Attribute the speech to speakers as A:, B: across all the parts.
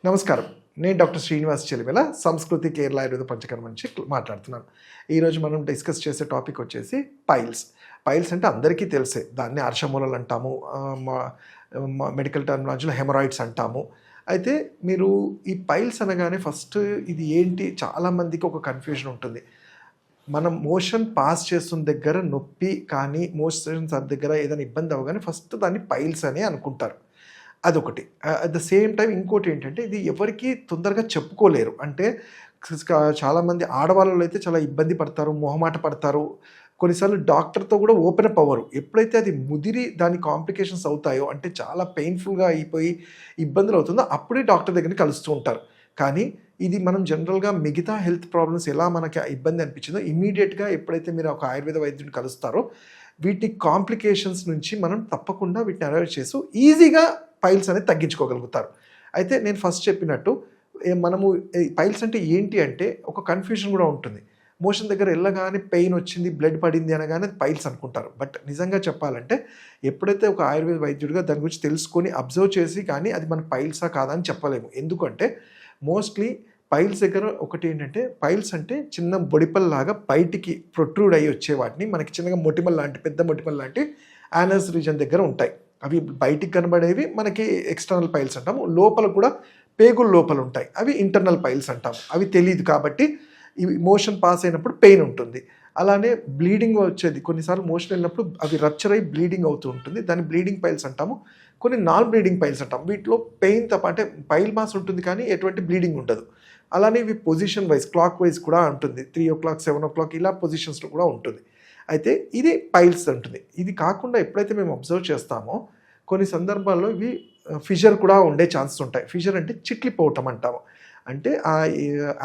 A: నమస్కారం. నేను డాక్టర్ శ్రీనివాస్ చెలిమెల, సంస్కృతి కేరళ ఆయుర్వేద పంచకర్మ నుంచి మాట్లాడుతున్నాను. ఈరోజు మనం డిస్కస్ చేసే టాపిక్ వచ్చేసి పైల్స్. పైల్స్ అంటే అందరికీ తెలిసే. దాన్ని అర్షమూలలు అంటాము. మెడికల్ టర్మినాలజీలో హెమరాయిడ్స్ అంటాము. అయితే మీరు ఈ పైల్స్ అనగానే ఫస్ట్ ఇది ఏంటి, చాలామందికి ఒక కన్ఫ్యూజన్ ఉంటుంది. మనం మోషన్ పాస్ చేస్తున్న దగ్గర నొప్పి కానీ, మోషన్స్ దగ్గర ఏదైనా ఇబ్బంది అవ్వగానే ఫస్ట్ దాన్ని పైల్స్ అని అనుకుంటారు. అదొకటి. అట్ ద సేమ్ టైం ఇంకోటి ఏంటంటే, ఇది ఎవరికీ తొందరగా చెప్పుకోలేరు. అంటే చాలామంది ఆడవాళ్ళలో అయితే చాలా ఇబ్బంది పడతారు, మొహమాట పడతారు. కొన్నిసార్లు డాక్టర్‌తో కూడా ఓపెన్ అప్ అవ్వరు. ఎప్పుడైతే అది ముదిరి దాని కాంప్లికేషన్స్ అవుతాయో, అంటే చాలా పెయిన్‌ఫుల్‌గా అయిపోయి ఇబ్బందులు అవుతుందో అప్పుడే డాక్టర్ దగ్గరికి కలుస్తూ ఉంటారు. కానీ ఇది మనం జనరల్‌గా మిగతా హెల్త్ ప్రాబ్లమ్స్ ఎలా మనకి ఇబ్బంది అనిపించిందో ఇమ్మీడియేట్‌గా ఎప్పుడైతే మీరు ఒక ఆయుర్వేద వైద్యుడిని కలుస్తారో, వీటి కాంప్లికేషన్స్ నుంచి మనం తప్పకుండా వీటిని అవాయిడ్ చేస్తూ ఈజీగా పైల్స్ అనేది తగ్గించుకోగలుగుతారు. అయితే నేను ఫస్ట్ చెప్పినట్టు మనము పైల్స్ అంటే ఏంటి అంటే ఒక కన్ఫ్యూజన్ కూడా ఉంటుంది. మోషన్ దగ్గర వెళ్ళగానే పెయిన్ వచ్చింది, బ్లడ్ పడింది అనగానే అది పైల్స్ అనుకుంటారు. బట్ నిజంగా చెప్పాలంటే ఎప్పుడైతే ఒక ఆయుర్వేద వైద్యుడిగా దాని గురించి తెలుసుకొని అబ్జర్వ్ చేసి కానీ అది మన పైల్సా కాదా అని చెప్పలేము. ఎందుకంటే మోస్ట్లీ పైల్స్ దగ్గర ఒకటి ఏంటంటే, పైల్స్ అంటే చిన్న బొడిపల్లాగా బయటికి ప్రొట్రూడ్ అయ్యి వచ్చే వాటిని మనకి చిన్నగా మొటిమల్ లాంటి, పెద్ద మొటిమల్ లాంటి యానస్ రీజన్ దగ్గర ఉంటాయి. అవి బయటికి కనబడేవి మనకి ఎక్స్టర్నల్ పైల్స్ అంటాము. లోపల కూడా పేగుల లోపల ఉంటాయి, అవి ఇంటర్నల్ పైల్స్ అంటాము. అవి తెలియదు కాబట్టి ఇవి మోషన్ పాస్ అయినప్పుడు పెయిన్ ఉంటుంది. అలానే బ్లీడింగ్ వచ్చేది, కొన్నిసార్లు మోషన్ వెళ్ళినప్పుడు అవి రప్చర్ అయ్యి బ్లీడింగ్ అవుతూ ఉంటుంది. దాన్ని బ్లీడింగ్ పైల్స్ అంటాము. కొన్ని నాన్ బ్లీడింగ్ పైల్స్ అంటాం. వీటిలో పెయిన్ తప్ప, అంటే పైల్ మాస్ ఉంటుంది కానీ ఎటువంటి బ్లీడింగ్ ఉండదు. అలానే ఇవి పొజిషన్ వైజ్, క్లాక్ వైజ్ కూడా ఉంటుంది. 3:00, 7:00 ఇలా పొజిషన్స్లో కూడా ఉంటుంది. అయితే ఇది పైల్స్ ఉంటుంది. ఇది కాకుండా ఎప్పుడైతే మేము అబ్జర్వ్ చేస్తామో కొన్ని సందర్భాల్లో ఇవి ఫిషర్ కూడా ఉండే ఛాన్సెస్ ఉంటాయి. ఫిషర్ అంటే చిట్లిపోవటం అంటాము. అంటే ఆ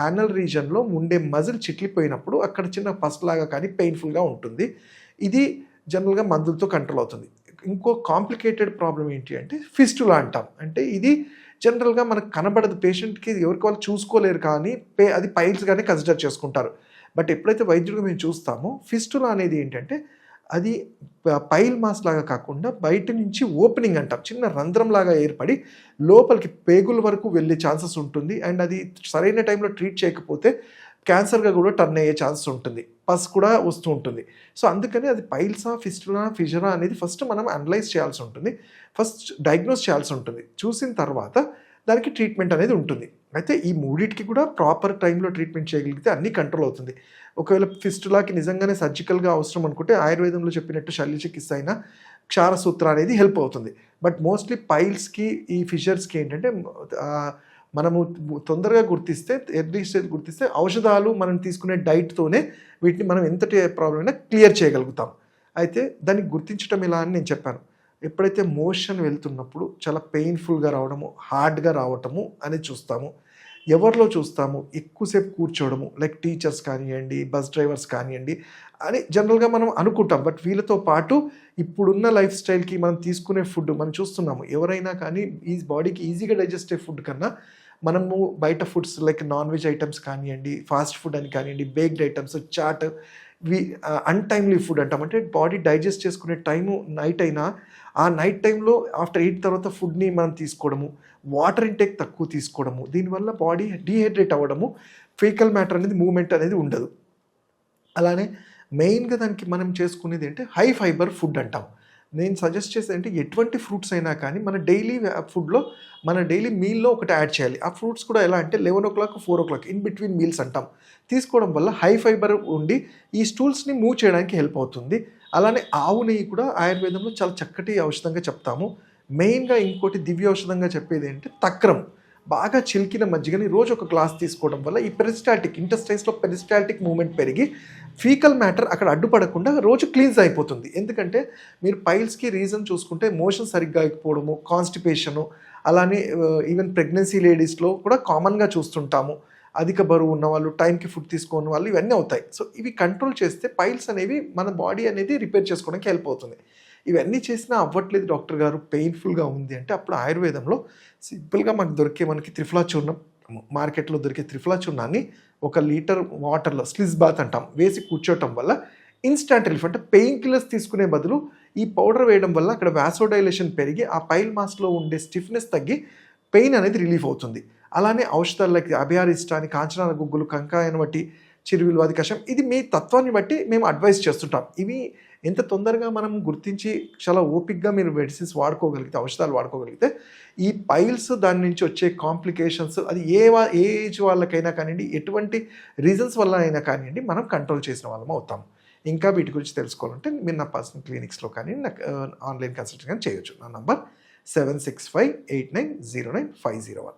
A: యానల్ రీజన్లో ఉండే మజిల్ చిట్లిపోయినప్పుడు అక్కడ చిన్న పస్లాగా కానీ పెయిన్ఫుల్గా ఉంటుంది. ఇది జనరల్గా మందులతో కంట్రోల్ అవుతుంది. ఇంకో కాంప్లికేటెడ్ ప్రాబ్లం ఏంటి అంటే ఫిస్టులా అంటాం. అంటే ఇది జనరల్గా మనకు కనబడదు, పేషెంట్కి ఎవరికి వాళ్ళు చూసుకోలేరు కానీ అది పైల్స్గానే కన్సిడర్ చేసుకుంటారు. బట్ ఎప్పుడైతే వైద్యుడిగా మేము చూస్తామో ఫిస్టులా అనేది ఏంటంటే అది పైల్ మాస్ లాగా కాకుండా బయట నుంచి ఓపెనింగ్ అంటాం, చిన్న రంధ్రం లాగా ఏర్పడి లోపలికి పేగుల వరకు వెళ్ళే ఛాన్సెస్ ఉంటుంది. అండ్ అది సరైన టైంలో ట్రీట్ చేయకపోతే క్యాన్సర్గా కూడా టర్న్ అయ్యే ఛాన్సెస్ ఉంటుంది. పస్ కూడా వస్తూ ఉంటుంది. సో అందుకని అది పైల్సా, ఫిస్టులా, ఫిషరా అనేది ఫస్ట్ మనం అనలైజ్ చేయాల్సి ఉంటుంది. ఫస్ట్ డయాగ్నోస్ చేయాల్సి ఉంటుంది. చూసిన తర్వాత దానికి ట్రీట్మెంట్ అనేది ఉంటుంది. అయితే ఈ మూడింటికి కూడా ప్రాపర్ టైంలో ట్రీట్మెంట్ చేయగలిగితే అన్నీ కంట్రోల్ అవుతుంది. ఒకవేళ ఫిస్టులాకి నిజంగానే సర్జికల్గా అవసరం అనుకుంటే ఆయుర్వేదంలో చెప్పినట్టు శల్య చికిత్స అయినా క్షారసూత్ర అనేది హెల్ప్ అవుతుంది. బట్ మోస్ట్లీ పైల్స్కి, ఈ ఫిషర్స్కి ఏంటంటే మనము తొందరగా గుర్తిస్తే, ఎర్లీ స్టేజ్ గుర్తిస్తే ఔషధాలు మనం తీసుకునే డైట్తోనే వీటిని మనం ఎంతటి ప్రాబ్లం అయినా క్లియర్ చేయగలుగుతాం. అయితే దాన్ని గుర్తించడం ఎలా అని నేను చెప్పాను. ఎప్పుడైతే మోషన్ వెళ్తున్నప్పుడు చాలా పెయిన్ఫుల్గా రావడము, హార్డ్గా రావటము అనేది చూస్తాము. ఎవరిలో చూస్తాము, ఎక్కువసేపు కూర్చోవడము, లైక్ టీచర్స్ కానివ్వండి, బస్ డ్రైవర్స్ కానివ్వండి అని జనరల్గా మనం అనుకుంటాం. బట్ వీళ్ళతో పాటు ఇప్పుడున్న లైఫ్ స్టైల్కి మనం తీసుకునే ఫుడ్ మనం చూస్తున్నాము. ఎవరైనా కానీ ఈ బాడీకి ఈజీగా డైజెస్ట్ అయ్యే ఫుడ్ కన్నా మనము బయట foods like non veg items కానివ్వండి, ఫాస్ట్ ఫుడ్ అని కానివ్వండి, baked items, chaat, untimely food అంటాం. అంటే బాడీ డైజెస్ట్ చేసుకునే టైము నైట్ అయినా ఆ నైట్ టైంలో ఆఫ్టర్ 8 తర్వాత ఫుడ్ని మనం తీసుకోవడము, వాటర్ ఇంటేక్ తక్కువ తీసుకోవడము, దీనివల్ల బాడీ డీహైడ్రేట్ అవ్వడము, ఫీకల్ మ్యాటర్ అనేది మూవ్మెంట్ అనేది ఉండదు. అలానే మెయిన్గా దానికి మనం చేసుకునేది ఏంటంటే హై ఫైబర్ ఫుడ్ అంటాం. నేను సజెస్ట్ చేసేది అంటే ఎటువంటి ఫ్రూట్స్ అయినా కానీ మన డైలీ ఫుడ్లో, మన డైలీ మీల్లో ఒకటి యాడ్ చేయాలి. ఆ ఫ్రూట్స్ కూడా ఎలా అంటే 11:00, 4:00 ఇన్ బిట్వీన్ మీల్స్ అంటాం. తీసుకోవడం వల్ల హై ఫైబర్ ఉండి ఈ స్టూల్స్ని మూవ్ చేయడానికి హెల్ప్ అవుతుంది. అలానే ఆవు నెయ్యి కూడా ఆయుర్వేదంలో చాలా చక్కటి ఔషధంగా చెప్తాము. మెయిన్గా ఇంకోటి దివ్య ఔషధంగా చెప్పేది ఏంటంటే తక్రం. బాగా చిలికిన మజ్జిగని రోజు ఒక గ్లాస్ తీసుకోవడం వల్ల ఈ పెరిస్టాల్టిక్, ఇంటెస్టైన్స్లో పెరిస్టాల్టిక్ మూవ్మెంట్ పెరిగి ఫీకల్ మ్యాటర్ అక్కడ అడ్డుపడకుండా రోజు క్లీన్స్ అయిపోతుంది. ఎందుకంటే మీరు పైల్స్కి రీజన్ చూసుకుంటే మోషన్ సరిగ్గా అయిపోవడము, కాన్స్టిపేషను, అలానే ఈవెన్ ప్రెగ్నెన్సీ లేడీస్లో కూడా కామన్గా చూస్తుంటాము. అధిక బరువు ఉన్నవాళ్ళు, టైంకి ఫుడ్ తీసుకోని వాళ్ళు, ఇవన్నీ అవుతాయి. సో ఇవి కంట్రోల్ చేస్తే పైల్స్ అనేవి మన బాడీ అనేది రిపేర్ చేసుకోవడానికి హెల్ప్ అవుతుంది. ఇవన్నీ చేసినా అవ్వట్లేదు డాక్టర్ గారు, పెయిన్ఫుల్గా ఉంది అంటే అప్పుడు ఆయుర్వేదంలో సింపుల్గా మనకి త్రిఫలా చూర్ణం, మార్కెట్లో దొరికే త్రిఫలా చూర్ణాన్ని 1 లీటర్ వాటర్లో స్లిజ్ బాత్ అంటాం వేసి కూర్చోవటం వల్ల ఇన్స్టాంట్ రిలీఫ్. అంటే పెయిన్ కిల్లర్స్ తీసుకునే బదులు ఈ పౌడర్ వేయడం వల్ల అక్కడ వాసోడైలేషన్ పెరిగి ఆ పైల్ మాస్లో ఉండే స్టిఫ్నెస్ తగ్గి పెయిన్ అనేది రిలీఫ్ అవుతుంది. అలానే ఔషధాలు లైక్ అభయారిష్టాన్ని, కాంచనాల గుగ్గులు, కంకాయను బట్టి చిరువిలువాది కషాయం, ఇది మీ తత్వాన్ని బట్టి మేము అడ్వైస్ చేస్తుంటాం. ఇవి ఎంత తొందరగా మనం గుర్తించి చాలా ఓపిక్గా మీరు మెడిసిన్స్ వాడుకోగలిగితే, ఔషధాలు వాడుకోగలిగితే, ఈ పైల్స్ దాని నుంచి వచ్చే కాంప్లికేషన్స్ అది ఏ ఏజ్ వాళ్ళకైనా కానివ్వండి, ఎటువంటి రీజన్స్ వల్ల అయినా కానివ్వండి, మనం కంట్రోల్ చేసిన వాళ్ళం అవుతాం. ఇంకా వీటి గురించి తెలుసుకోవాలంటే మీరు నా పర్సనల్ క్లినిక్స్లో కానీ నాకు ఆన్లైన్ కన్సల్టింగ్ కానీ చేయొచ్చు. నా నంబర్ 7658909501.